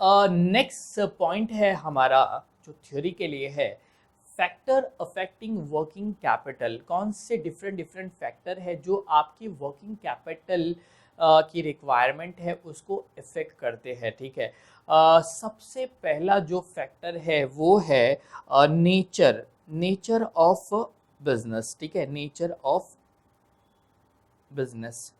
Next point है हमारा जो थ्योरी के लिए है, फैक्टर अफेक्टिंग वर्किंग कैपिटल। कौन से डिफरेंट डिफरेंट फैक्टर है जो आपकी वर्किंग कैपिटल की रिक्वायरमेंट है उसको इफेक्ट करते हैं। ठीक है, सबसे पहला जो फैक्टर है वो है नेचर ऑफ बिजनेस। ठीक है, नेचर ऑफ बिजनेस।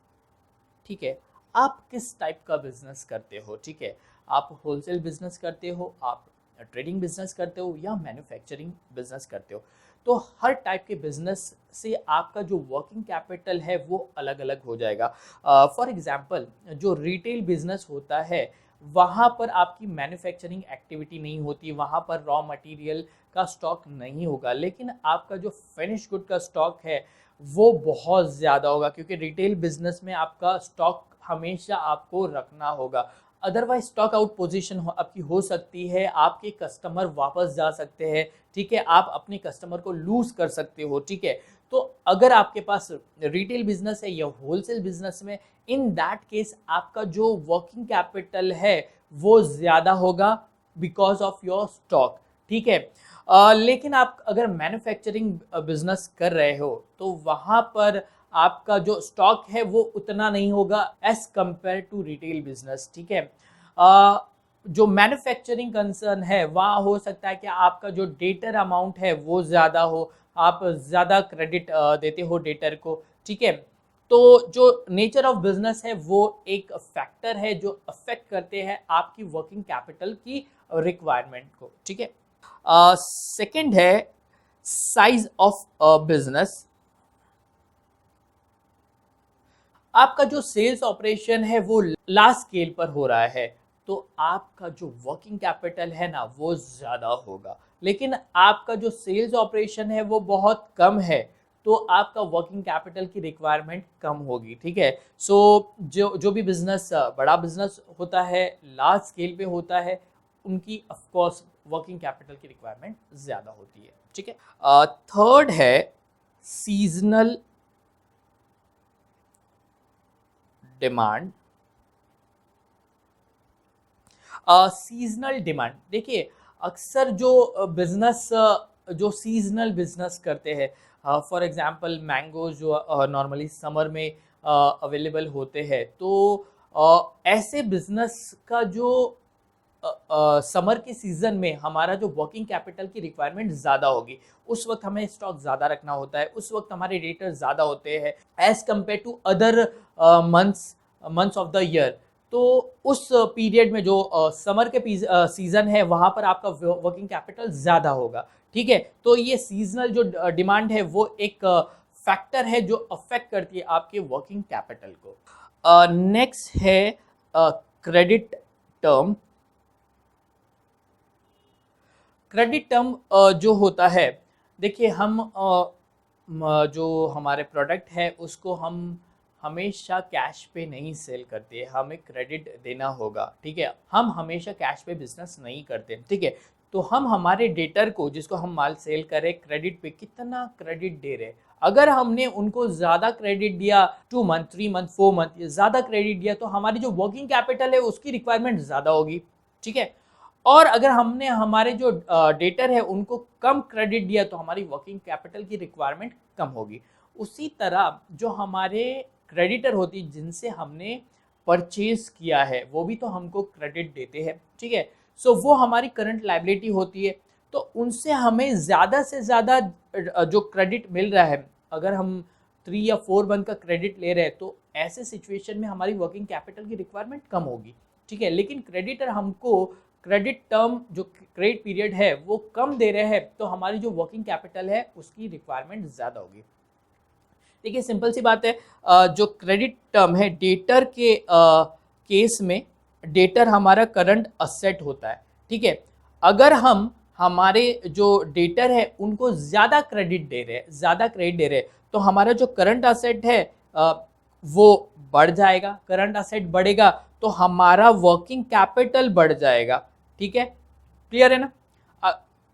ठीक है, आप किस टाइप का बिजनेस करते हो। ठीक है, आप होलसेल बिजनेस करते हो, आप ट्रेडिंग बिजनेस करते हो या मैन्युफैक्चरिंग बिजनेस करते हो। तो हर टाइप के बिजनेस से आपका जो वर्किंग कैपिटल है वो अलग अलग हो जाएगा। फॉर एग्जांपल, जो रिटेल बिजनेस होता है वहाँ पर आपकी मैन्युफैक्चरिंग एक्टिविटी नहीं होती, वहाँ पर रॉ मटेरियल का स्टॉक नहीं होगा, लेकिन आपका जो फिनिश गुड का स्टॉक है वो बहुत ज़्यादा होगा, क्योंकि रिटेल बिजनेस में आपका स्टॉक हमेशा आपको रखना होगा। अदरवाइज स्टॉक आउट पोजीशन आपकी हो सकती है, आपके कस्टमर वापस जा सकते हैं। ठीक है, आप अपने कस्टमर को लूज कर सकते हो। ठीक है, तो अगर आपके पास रिटेल बिजनेस है या होलसेल बिजनेस में, इन दैट केस आपका जो वर्किंग कैपिटल है वो ज़्यादा होगा बिकॉज ऑफ योर स्टॉक। ठीक है, लेकिन आप अगर मैन्युफैक्चरिंग बिजनेस कर रहे हो तो वहाँ पर आपका जो स्टॉक है वो उतना नहीं होगा as compare to retail business. ठीक है, जो मैन्युफैक्चरिंग कंसर्न है वहाँ हो सकता है कि आपका जो डेटर अमाउंट है वो ज़्यादा हो, आप ज़्यादा क्रेडिट देते हो डेटर को। ठीक है, तो जो नेचर ऑफ बिजनेस है वो एक फैक्टर है जो अफेक्ट करते हैं आपकी वर्किंग कैपिटल की रिक्वायरमेंट को। ठीक है, सेकंड है साइज ऑफ बिजनेस। आपका जो सेल्स ऑपरेशन है वो लार्ज स्केल पर हो रहा है तो आपका जो वर्किंग कैपिटल है ना वो ज़्यादा होगा, लेकिन आपका जो सेल्स ऑपरेशन है वो बहुत कम है तो आपका वर्किंग कैपिटल की रिक्वायरमेंट कम होगी। ठीक है, सो जो भी बिजनेस बड़ा बिजनेस होता है, लार्ज स्केल पे होता है, उनकी ऑफ कोर्स वर्किंग कैपिटल की रिक्वायरमेंट ज़्यादा होती है। ठीक है, थर्ड है सीजनल डिमांड। सीजनल डिमांड, देखिए अक्सर जो बिजनेस जो सीजनल बिजनेस करते हैं, फॉर एग्जांपल मैंगो जो नॉर्मली समर में अवेलेबल होते हैं, तो ऐसे बिजनेस का जो समर के सीज़न में हमारा जो वर्किंग कैपिटल की रिक्वायरमेंट ज़्यादा होगी, उस वक्त हमें स्टॉक ज़्यादा रखना होता है, उस वक्त हमारे रेटर ज़्यादा होते हैं as compare to other months of the year. तो उस पीरियड में जो समर के सीज़न है वहाँ पर आपका वर्किंग कैपिटल ज़्यादा होगा। ठीक है, तो ये सीजनल जो डिमांड है वो एक फैक्टर है जो अफेक्ट करती है आपके वर्किंग कैपिटल को। नेक्स्ट है क्रेडिट टर्म। क्रेडिट टर्म जो होता है, देखिए हम जो हमारे प्रोडक्ट है उसको हम हमेशा कैश पे नहीं सेल करते, हमें क्रेडिट देना होगा। ठीक है, हम हमेशा कैश पे बिजनेस नहीं करते। ठीक है, तो हम हमारे डेटर को जिसको हम माल सेल करें क्रेडिट पे कितना क्रेडिट दे रहे, अगर हमने उनको ज़्यादा क्रेडिट दिया 2 मंथ 3 मंथ 4 मंथ ज़्यादा क्रेडिट दिया तो हमारी जो वर्किंग कैपिटल है उसकी रिक्वायरमेंट ज़्यादा होगी। ठीक है, और अगर हमने हमारे जो डेटर है उनको कम क्रेडिट दिया तो हमारी वर्किंग कैपिटल की रिक्वायरमेंट कम होगी। उसी तरह जो हमारे क्रेडिटर होती जिनसे हमने परचेज किया है वो भी तो हमको क्रेडिट देते हैं। ठीक है, सो वो हमारी करंट लायबिलिटी होती है, तो उनसे हमें ज़्यादा से ज़्यादा जो क्रेडिट मिल रहा है, अगर हम 3 या 4 मंथ का क्रेडिट ले रहे हैं तो ऐसे सिचुएशन में हमारी वर्किंग कैपिटल की रिक्वायरमेंट कम होगी। ठीक है, लेकिन क्रेडिटर हमको क्रेडिट टर्म जो क्रेडिट पीरियड है वो कम दे रहे हैं तो हमारी जो वर्किंग कैपिटल है उसकी रिक्वायरमेंट ज़्यादा होगी। देखिए सिंपल सी बात है, जो क्रेडिट टर्म है डेटर के केस में, डेटर हमारा करंट असेट होता है। ठीक है, अगर हम हमारे जो डेटर है उनको ज़्यादा क्रेडिट दे रहे हैं, ज़्यादा क्रेडिट दे रहे हैं, तो हमारा जो करंट असेट है वो बढ़ जाएगा। करंट असेट बढ़ेगा तो हमारा वर्किंग कैपिटल बढ़ जाएगा। ठीक है, क्लियर है ना।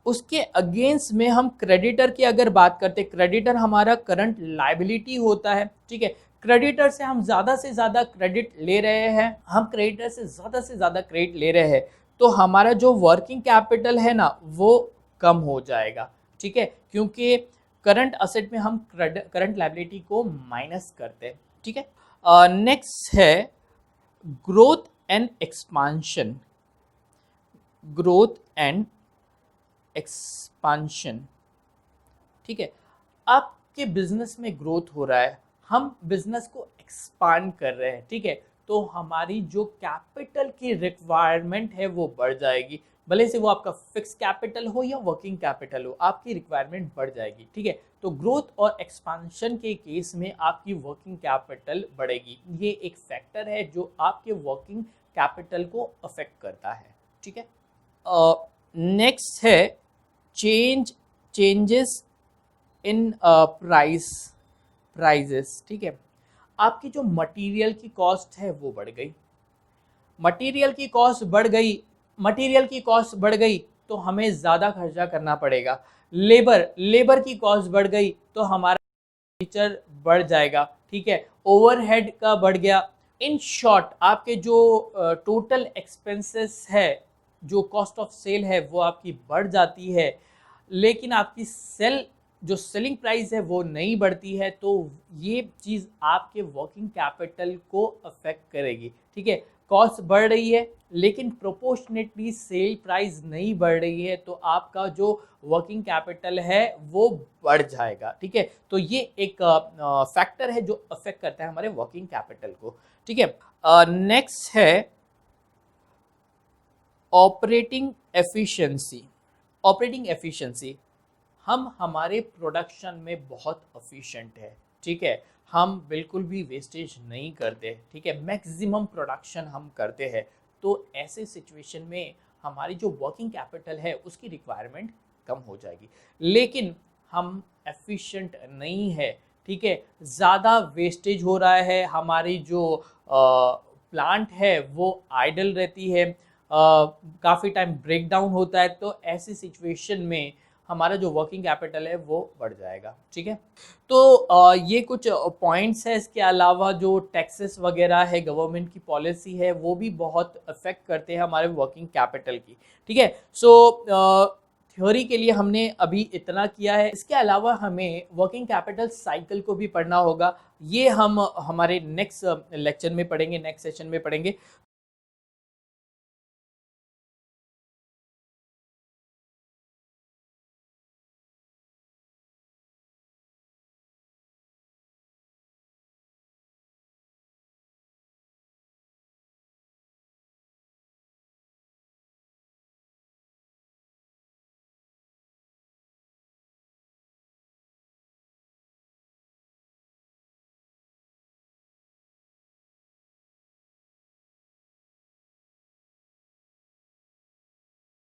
उसके अगेंस्ट में हम क्रेडिटर की अगर बात करते, क्रेडिटर हमारा करंट लायबिलिटी होता है। ठीक है, क्रेडिटर से हम ज़्यादा से ज़्यादा क्रेडिट ले रहे हैं, हम क्रेडिटर से ज़्यादा क्रेडिट ले रहे हैं तो हमारा जो वर्किंग कैपिटल है ना वो कम हो जाएगा, ठीक है, क्योंकि करंट असेट में हम करंट लायबिलिटी को माइनस करते हैं, ठीक है। नेक्स्ट है growth and expansion. Growth and expansion, ठीक है। आपके बिजनेस में ग्रोथ हो रहा है, हम बिजनेस को एक्सपांड कर रहे हैं, ठीक है, तो हमारी जो कैपिटल की रिक्वायरमेंट है वो बढ़ जाएगी, भले से वो आपका फिक्स कैपिटल हो या वर्किंग कैपिटल हो, आपकी रिक्वायरमेंट बढ़ जाएगी, ठीक है। तो ग्रोथ और एक्सपांशन के केस में आपकी वर्किंग कैपिटल बढ़ेगी। ये एक फैक्टर है जो आपके वर्किंग कैपिटल को अफेक्ट करता है, ठीक है। नेक्स्ट है चेंजेस इन प्राइजेस, ठीक है। आपकी जो मटेरियल की कॉस्ट है वो बढ़ गई, मटेरियल की कॉस्ट बढ़ गई, मटेरियल की कॉस्ट बढ़ गई तो हमें ज़्यादा खर्चा करना पड़ेगा। लेबर की कॉस्ट बढ़ गई तो हमारा फीचर बढ़ जाएगा, ठीक है, ओवरहेड का बढ़ गया। इन शॉर्ट आपके जो टोटल एक्सपेंसेस है, जो कॉस्ट ऑफ सेल है वो आपकी बढ़ जाती है, लेकिन आपकी जो सेलिंग प्राइस है वो नहीं बढ़ती है, तो ये चीज़ आपके वर्किंग कैपिटल को अफेक्ट करेगी, ठीक है। कॉस्ट बढ़ रही है लेकिन प्रोपोर्शनेटली सेल प्राइस नहीं बढ़ रही है, तो आपका जो वर्किंग कैपिटल है वो बढ़ जाएगा, ठीक है। तो ये एक फैक्टर है जो अफेक्ट करता है हमारे वर्किंग कैपिटल को, ठीक है। नेक्स्ट है ऑपरेटिंग एफिशिएंसी। ऑपरेटिंग एफिशिएंसी, हम हमारे प्रोडक्शन में बहुत एफिशिएंट है, ठीक है, हम बिल्कुल भी वेस्टेज नहीं करते, ठीक है, मैक्सिमम प्रोडक्शन हम करते हैं। तो ऐसे सिचुएशन में हमारी जो वर्किंग कैपिटल है उसकी रिक्वायरमेंट कम हो जाएगी, लेकिन हम एफिशिएंट नहीं है, ठीक है, ज़्यादा वेस्टेज हो रहा है, हमारी जो प्लांट है वो आइडल रहती है, काफ़ी टाइम ब्रेक डाउन होता है, तो ऐसी सिचुएशन में हमारा जो वर्किंग कैपिटल है वो बढ़ जाएगा, ठीक है। तो ये कुछ पॉइंट्स है, इसके अलावा जो टैक्सेस वगैरह है, गवर्नमेंट की पॉलिसी है, वो भी बहुत अफेक्ट करते हैं हमारे वर्किंग कैपिटल की, ठीक है। सो थ्योरी के लिए हमने अभी इतना किया है, इसके अलावा हमें वर्किंग कैपिटल साइकिल को भी पढ़ना होगा, ये हम हमारे नेक्स्ट लेक्चर में पढ़ेंगे, नेक्स्ट सेशन में पढ़ेंगे।